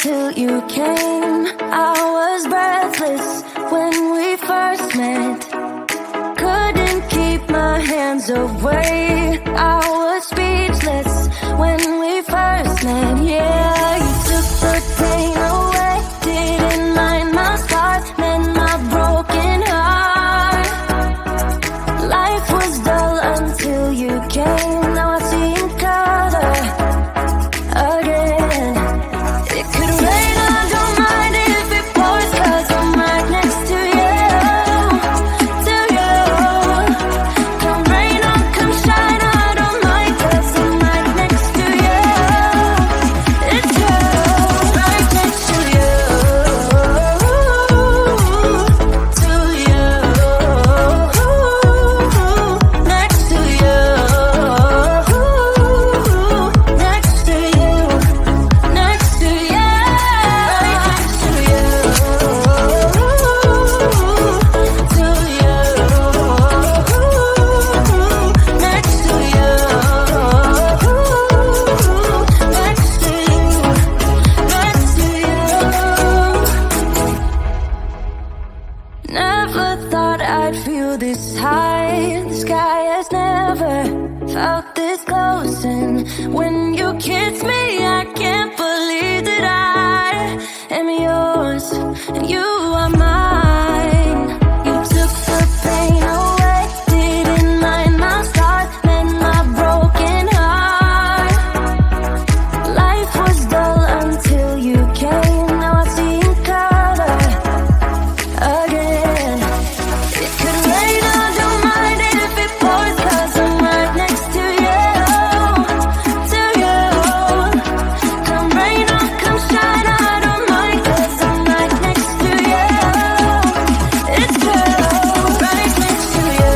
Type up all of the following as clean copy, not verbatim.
until you came. I was breathless when we first met. Couldn't keep my hands away. I was speechless when we first met. Yeah, you took the pain away. Didn't mind my scars, mend my broken heart. Life was dull until you came. Now I see in color again. It could rain, I don't mind if it pours, 'cause I'm right next to you, to you. Come rain or come shine, I don't mind, 'cause I'm right next to you. It's you, right next to you, to you, next to you, next to you, next to you, right next to you, to you, next to you, next to you, next to you. Never thought I'd feel this high. The sky has never felt this close, and when you kiss me, I can't believe that I am yours and you are mine. You took the pain away, didn't mind my scars, mend my broken heart. Life was dull until you came. Now I see in color again. It could rain, I don't mind if it pours, 'cause I'm right next to you, to you. Come rain or come shine, I don't mind, 'cause I'm right next to you. It's you, right next to you,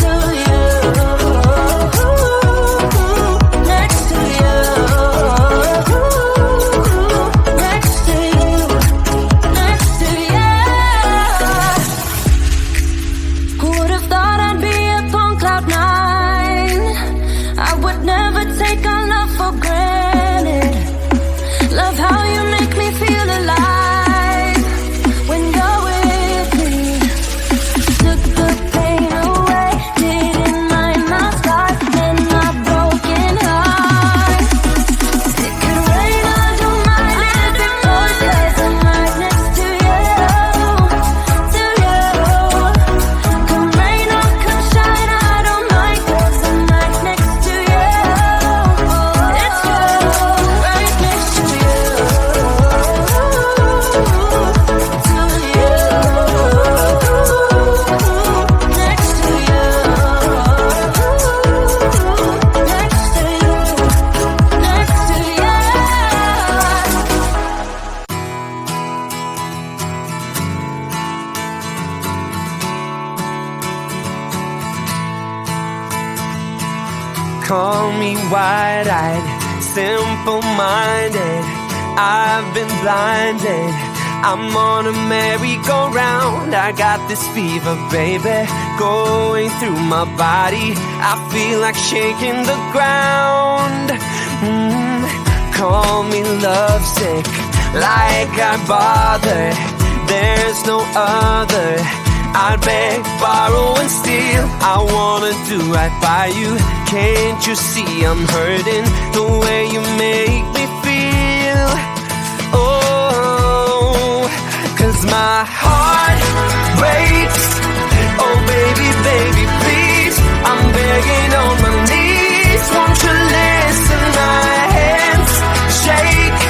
to you, next to you, next to you, next to you. Who would have thought I'd be up on cloud nine? I would never take our love for granted. Love how you make me feel alive when you're with me. Took the pain away, didn't mind my scars and my broken heart. It could rain, I don't mind if it pours, 'cause I'm right next to you, to you. Come rain or come shine, I don't mind, 'cause I'm right next to you. It's you, right next to you, to you, next to you, next to you, next to you. Call me wide-eyed, simple-minded. I've been blinded. I'm on a merry-go-round. I got this fever, baby, going through my body. I feel like shaking the ground. Call me lovesick, like I bother. There's no other. I'd beg, borrow, and steal. I wanna do right by you. Can't you see I'm hurting the way you make me feel? Oh, 'cause my heart breaks. Oh baby, baby, please, I'm begging on my knees. Won't you listen? My hands shake,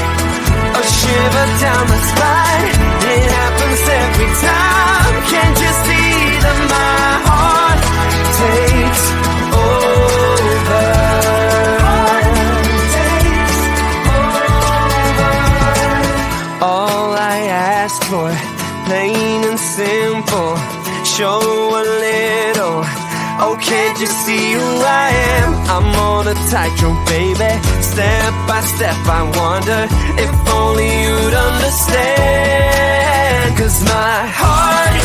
a shiver down my spine. It happens every time. Can't you see that my heart takes over? All I ask for, plain and simple, show a little. Oh, can't you see who I am? I'm on a tightrope, baby. Step by step, I wonder if only you'd understand. 'Cause my heart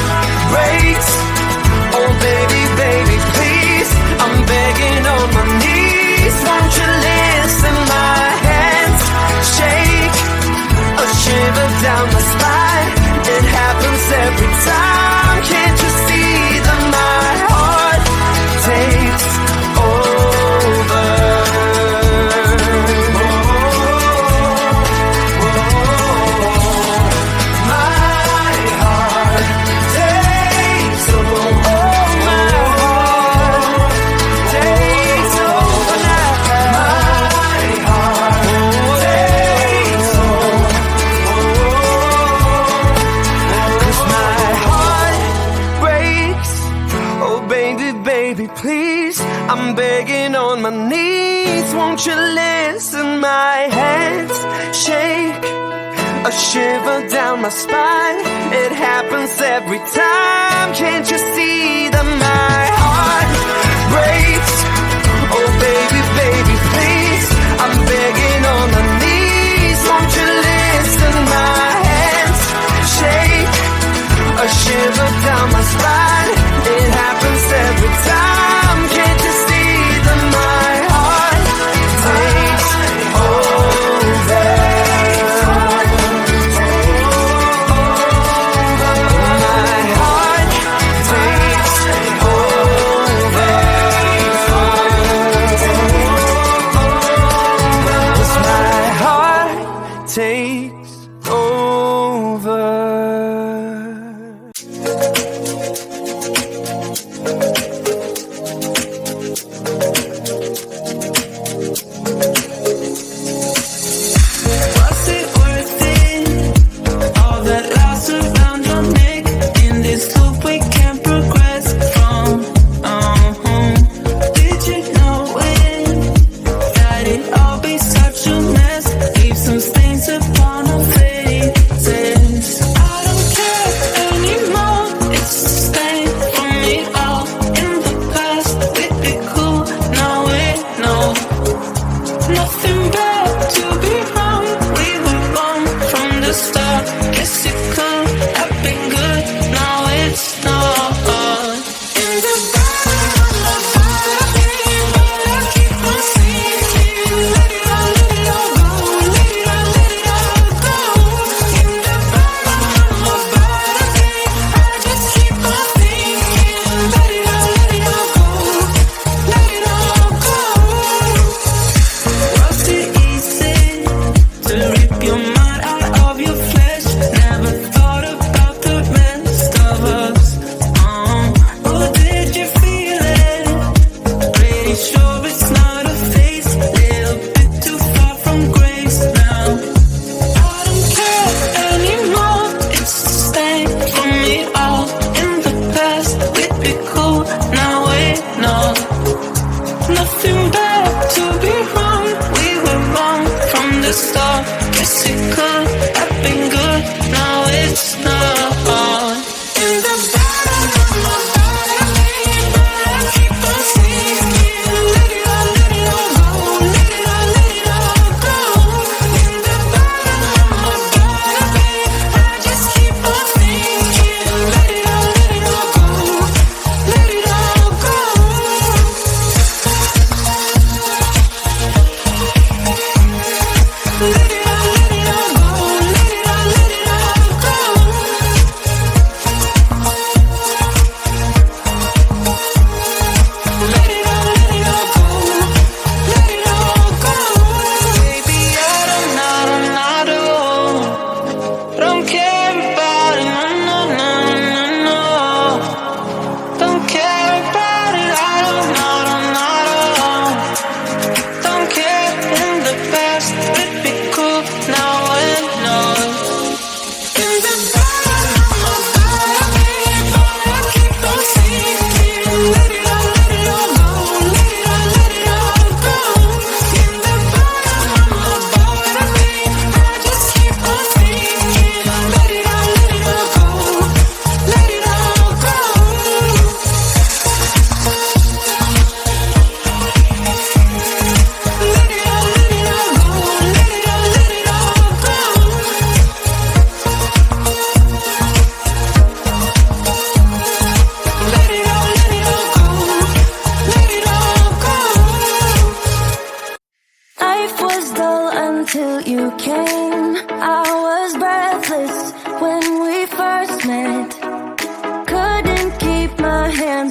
breaks. Oh, baby, baby, please, I'm begging on my knees. Won't you listen? My head happens every time. Can't you see that my heart takes over? My heart takes over. My heart takes over now. My heart takes over. 'Cause my heart breaks. Oh baby, baby, please, I'm begging on my knees. Won't you listen? My hands shake, a shiver down my spine. It happens every time. Can't you see that my heart breaks? Oh baby, baby, please, I'm begging on my knees. Won't you listen? My hands shake, a shiver down my spine. It happens every time. Can't you see that my heart takes over? My heart takes over.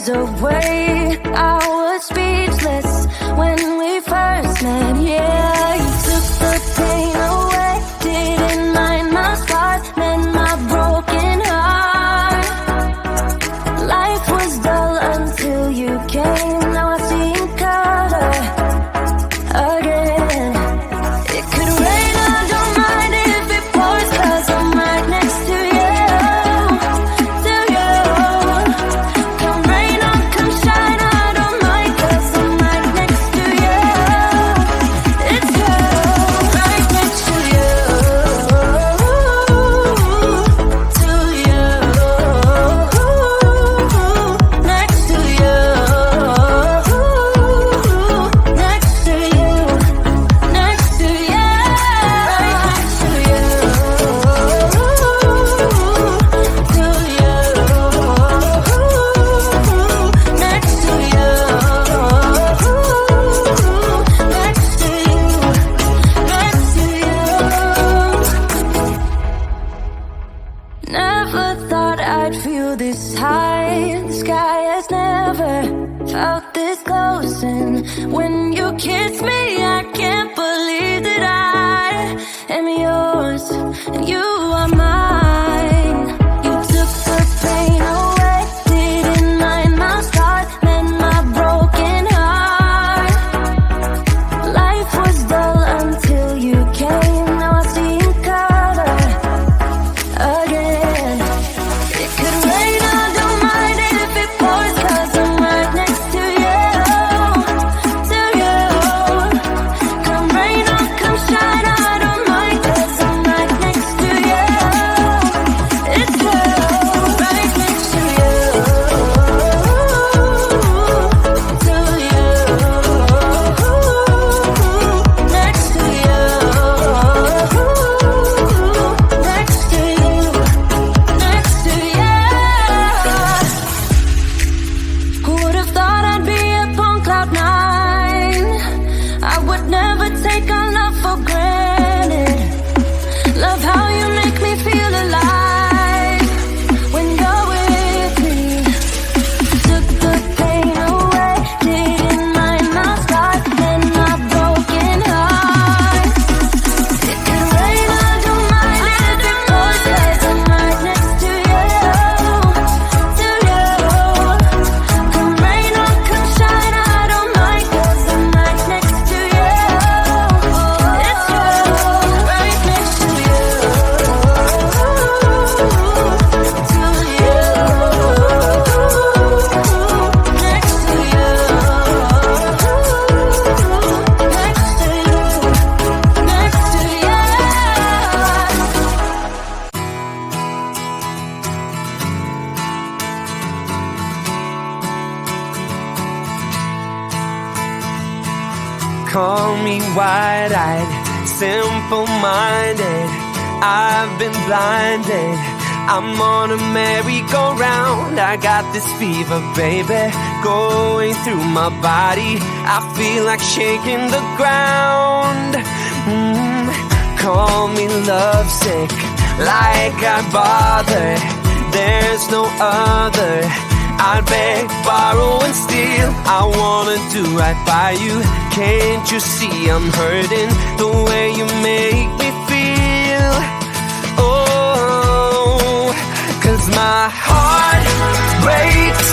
words away. I was speechless when we first met. Yeah, you took the pain away. Didn't mind my scars, mend my broken heart. Life was dull until you came. Now I see in color again. It could rain, I don't mind if it pours, 'cause I'm right next to you, to you. Come rain or come shine, I don't mind, 'cause I'm right next to you. It's you, right next to you, to you, next to you, next to you, next to you, right next to you, to you, next to you, next to you, next to you. Never thought I'd feel this high. The sky has never felt this close, and when you kiss me, I can't believe that I am yours and you are mine. You took the pain away, didn't mind my scars, mend my broken heart. Life was dull until you came. Now I see in color again. It could rain, I don't mind if it pours, 'cause I'm right next to you, to you. Come rain or come shine, I don't mind, 'cause I'm right next to you. It's you, right next to you, to you, next to you, next to you, next to you. Who would have thought I'd be up on cloud nine? I would never take our love for granted. Love how you make me feel alive when you're with me. Took the pain away, didn't mind my scars, and my broken heart. It could rain, I don't mind if it pours, 'cause I'm right next to you, to you. Come rain or come shine, I don't mind, 'cause I'm right next to you. It's you, right next to you, to you, next to you, next to you, next to you. Call me wide-eyed, simple-minded. I've been blinded. I'm on a merry-go-round. I got this fever, baby, going through my body. I feel like shaking the ground. Call me lovesick, like I bother. There's no other. I'd beg, borrow, and steal. I wanna do right by you. Can't you see I'm hurting the way you make me feel? Oh, 'cause my heart breaks.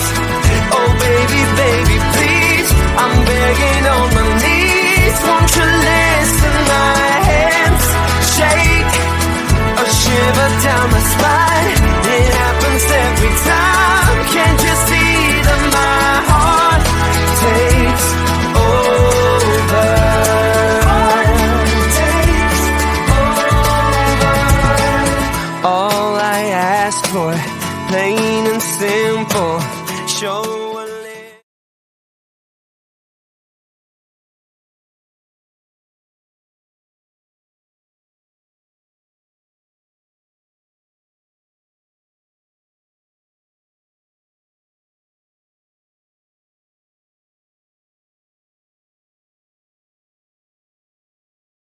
Oh baby, baby, please, I'm begging on my knees. Won't you listen? My hands shake, a shiver down my spine. It happens every time. Can't you see that my heart takes over? Takes over. All I ask for, plain and simple, show